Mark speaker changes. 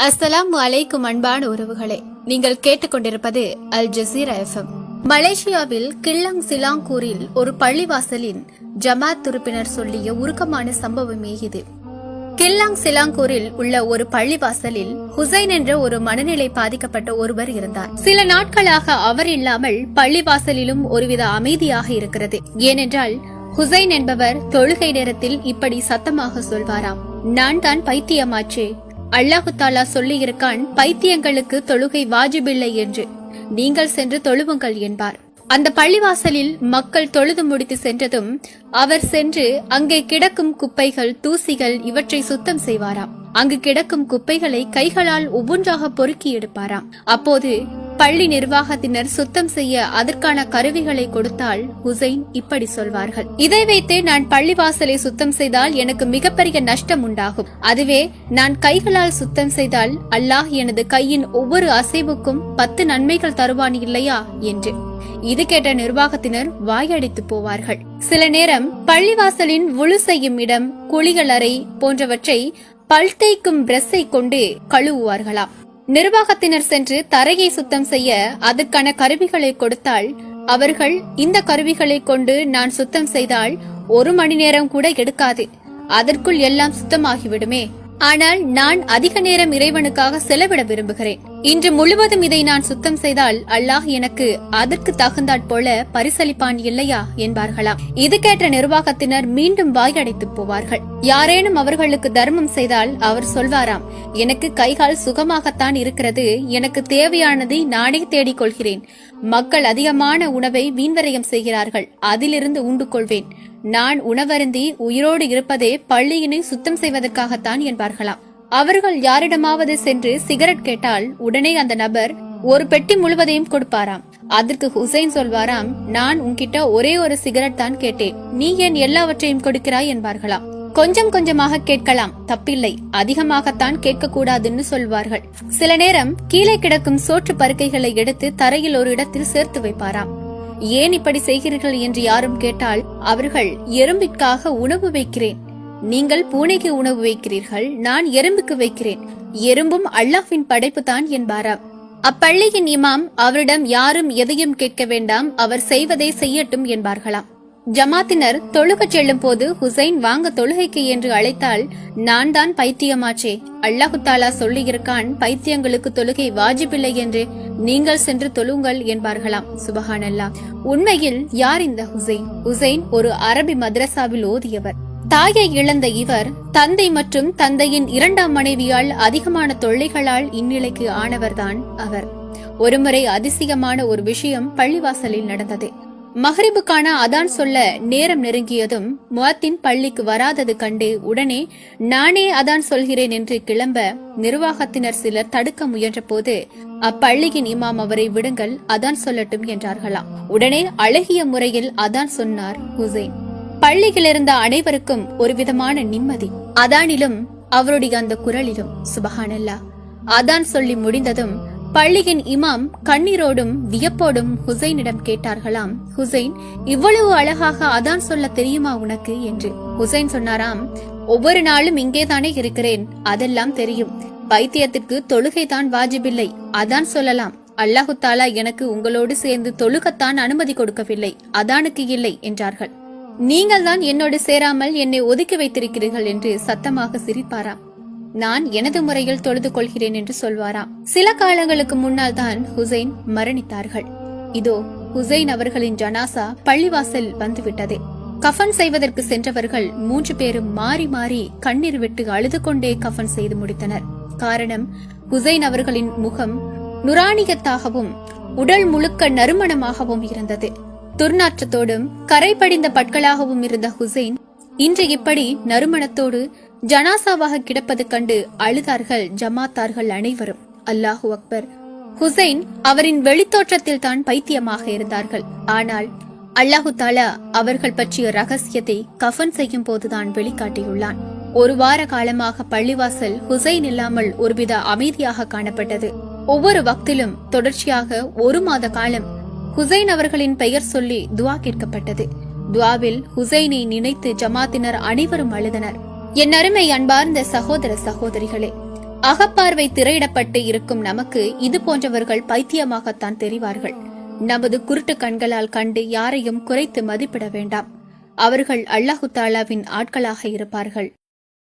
Speaker 1: அஸ்ஸலாமு அலைக்கும் அன்பான உறவுகளே, நீங்கள் கேட்டுக்கொண்டிருப்பது அல் ஜசீரா FM. மலேசியாவில் கிள்ளாங் சிலாங்கூரில் ஒரு பள்ளிவாசலின் ஜமாத் உறுப்பினர் சொல்லிய உருக்கமான சம்பவமே இது. கிள்ளாங் சிலாங்கூரில் உள்ள ஒரு பள்ளிவாசலில் ஹுசைன் என்ற ஒரு மனநிலை பாதிக்கப்பட்ட ஒருவர் இருந்தார். சில நாட்களாக அவர் இல்லாமல் பள்ளிவாசலிலும் ஒருவித அமைதியாக இருக்கிறது. ஏனென்றால் ஹுசைன் என்பவர் தொழுகை நேரத்தில் இப்படி சத்தமாக சொல்வாராம், நான் தான் பைத்தியமாச்சே, அல்லாஹு தாலா சொல்லி இருக்கான், பைத்தியங்களுக்கு தொழுகை வாஜிபில்லை என்று, நீங்கள் சென்று தொழுவுங்கள் என்பார். அந்த பள்ளிவாசலில் மக்கள் தொழுது முடித்து சென்றதும் அவர் சென்று அங்கே கிடக்கும் குப்பைகள், தூசிகள் இவற்றை சுத்தம் செய்வாராம். அங்கு கிடக்கும் குப்பைகளை கைகளால் ஒவ்வொன்றாக பொறுக்கி எடுப்பாராம். அப்போது பள்ளி நிர்வாகத்தினர் சுத்தம் செய்ய அதற்கான கருவிகளை கொடுத்தால் ஹுசைன் இப்படி சொல்வார்கள், இதை வைத்து நான் பள்ளிவாசலை சுத்தம் செய்தால் எனக்கு மிகப்பெரிய நஷ்டம் உண்டாகும். அதுவே நான் கைகளால் சுத்தம் செய்தால் அல்லாஹ் எனது கையின் ஒவ்வொரு அசைவுக்கும் 10 நன்மைகள் தருவான் இல்லையா என்று. இது கேட்ட நிர்வாகத்தினர் வாயடித்து போவார்கள். சில நேரம் பள்ளிவாசலின் வுளு செய்யும் இடம், குளிகள் அறை போன்றவற்றை பல் தேய்க்கும் பிரஷை கொண்டு கழுவுவார்களாம். நிர்வாகத்தினர் சென்று தரையை சுத்தம் செய்ய அதற்கான கருவிகளை கொடுத்தால் அவர்கள், இந்த கருவிகளை கொண்டு நான் சுத்தம் செய்தால் 1 மணி நேரம் கூட எடுக்காது, அதற்குள் எல்லாம் சுத்தமாகிவிடுமே, ஆனால் நான் அதிக நேரம் இறைவனுக்காக செலவிட விரும்புகிறேன், இன்று முழுவதும் இதை நான் சுத்தம் செய்தால் அல்லாஹ் எனக்கு அதற்கு தகுந்தாற் போல பரிசளிப்பான் இல்லையா என்பார்களாம். இது கேட்ட நிர்வாகத்தினர் மீண்டும் வாயடைத்து போவார்கள். யாரேனும் அவர்களுக்கு தர்மம் செய்தால் அவர் சொல்வாராம், எனக்கு கைகால் சுகமாகத்தான் இருக்கிறது, எனக்கு தேவையானதை நானே தேடிக் கொள்கிறேன், மக்கள் அதிகமான உணவை வீண்வரையம் செய்கிறார்கள், அதிலிருந்து உண்டு கொள்வேன், நான் உணவருந்தி உயிரோடு இருப்பதே பள்ளியினை சுத்தம் செய்வதற்காகத்தான் என்பார்களாம். அவர்கள் யாரிடமாவது சென்று சிகரெட் கேட்டால் உடனே அந்த நபர் ஒரு பெட்டி முழுவதையும் கொடுப்பாராம். அதற்கு ஹுசைன் சொல்வாராம், நான் உன்கிட்ட ஒரே ஒரு சிகரெட் தான் கேட்டேன், நீ ஏன் எல்லாவற்றையும் கொடுக்கிறாய் என்பார்களாம். கொஞ்சம் கொஞ்சமாக கேட்கலாம், தப்பில்லை, அதிகமாகத்தான் கேட்க கூடாதுன்னு சொல்வார்கள். சில நேரம் கீழே கிடக்கும் சோற்று பருக்கைகளை எடுத்து தரையில் ஒரு இடத்தில் சேர்த்து வைப்பாராம். ஏன் இப்படி செய்கிறீர்கள் என்று யாரும் கேட்டால் அவர்கள், எறும்பிற்காக உணவு வைக்கிறேன், நீங்கள் பூனைக்கு உணவு வைக்கிறீர்கள், நான் எறும்புக்கு வைக்கிறேன், எறும்பும் அல்லாஹ்வின் படைப்பு தான் என்பாராம். அப்பள்ளியின் இமாம் அவரிடம் யாரும் எதையும் கேட்க வேண்டாம், அவர் செய்வதை செய்யட்டும் என்பார்களாம். ஜமாத்தினர் தொழுக செல்லும் போது ஹுசைன் வாங்க தொழுகைக்கு என்று அழைத்தால், நான் தான் பைத்தியமாச்சே, அல்லாஹு தாலா சொல்லி இருக்கான், பைத்தியங்களுக்கு தொழுகை வாஜிபில்லை என்று, நீங்கள் சென்று தொழுங்கள் என்பார்களாம். சுபஹானல்லாஹ். உண்மையில் யார் இந்த ஹுசைன்? ஹுசைன் ஒரு அரபி மദ്രസാவில் ஓதியவர். தாயை இழந்த இவர் தந்தை மற்றும் தந்தையின் 2ஆம் மனைவியால் அதிகமான தொல்லைகளால் இந்நிலைக்கு ஆனவர்தான் அவர். ஒருமுறை அதிசயமான ஒரு விஷயம் பள்ளிவாசலில் நடந்தது. மஹ்ரிபுக்கான அதான் சொல்ல நேரம் நெருங்கியதும் முஅத்தின் பள்ளிக்கு வராதது கண்டு உடனே நானே அதான் சொல்கிறேன் என்று கிளம்ப நிர்வாகத்தினர் சிலர் தடுக்க முயன்ற போது அப்பள்ளியின் இமாம் அவரை விடுங்கள், அதான் சொல்லட்டும் என்றார்களாம். உடனே அழகிய முறையில் அதான் சொன்னார் ஹுசைன். பள்ளியில் இருந்த அனைவருக்கும் ஒரு விதமான நிம்மதி, அதானிலும் அவருடைய அந்த குரலிலும். சுபஹானல்லாஹ். அதான் சொல்லி முடிந்ததும் பள்ளியின் இமாம் கண்ணீரோடும் வியப்போடும் ஹுசைனிடம் கேட்டார்களாம், ஹுசைன், இவ்வளவு அழகாக அதான் சொல்ல தெரியுமா உனக்கு என்று. ஹுசைன் சொன்னாராம், ஒவ்வொரு நாளும் இங்கேதானே இருக்கிறேன், அதெல்லாம் தெரியும், பைத்தியத்திற்கு தொழுகை தான் வாஜிபில்லை, அதான் சொல்லலாம், அல்லாஹு தாலா எனக்கு உங்களோடு சேர்ந்து தொழுகத்தான் அனுமதி கொடுக்கவில்லை, அதானுக்கு இல்லை என்றார்கள். நீங்கள் தான் என்னோடு சேராமல் என்னை ஒதுக்கி வைத்திருக்கிறீர்கள் என்று சத்தமாக சிரிப்பாராம். நான் எனது முறையில் தொழுது கொள்கிறேன் என்று சொல்வாராம். சில காலங்களுக்கு முன்னால் தான் ஹுசைன் மரணித்தார்கள். இதோ ஹுசைன் அவர்களின் ஜனாசா பள்ளிவாசல் வந்துவிட்டது. கஃபன் செய்வதற்கு சென்றவர்கள் 3 பேரும் மாறி மாறி கண்ணீர் விட்டு அழுது கொண்டே கஃபன் செய்து முடித்தனர். காரணம், ஹுசைன் அவர்களின் முகம் நுரானியத்தாகவும் உடல் முழுக்க நறுமணமாகவும் இருந்தது. துர்நாற்றத்தோடும் கரை படிந்த பற்களாகவும் இருந்த ஹுசைன் இன்று இப்படி நறுமணத்தோடு ஜனாசாவாக கிடப்பது கண்டு அழுதார்கள் ஜமாத்தார்கள் அனைவரும். அல்லாஹு அக்பர். ஹுசைன் அவரின் வெளித்தோற்றத்தில் தான் பைத்தியமாக இருந்தார்கள். ஆனால் அல்லாஹு தாலா அவர்கள் பற்றிய ரகசியத்தை கஃபன் செய்யும் போதுதான் வெளிக்காட்டியுள்ளான். 1 வார காலமாக பள்ளிவாசல் ஹுசைன் இல்லாமல் ஒருவித அமைதியாக காணப்பட்டது. ஒவ்வொரு வக்திலும் தொடர்ச்சியாக 1 மாத காலம் ஹுசைன் அவர்களின் பெயர் சொல்லி துவா கேட்கப்பட்டது. துவாவில் ஹுசைனை நினைத்து ஜமாத்தினர் அனைவரும் அழுதனர். என் அருமை அன்பார்ந்த சகோதர சகோதரிகளே, அகப்பார்வை திரையிடப்பட்டு இருக்கும் நமக்கு இது போன்றவர்கள் பைத்தியமாகத்தான் தெரிவார்கள். நமது குருட்டு கண்களால் கண்டு யாரையும் குறைத்து மதிப்பிட வேண்டாம். அவர்கள் அல்லாஹு தாலாவின் ஆட்களாக இருப்பார்கள்.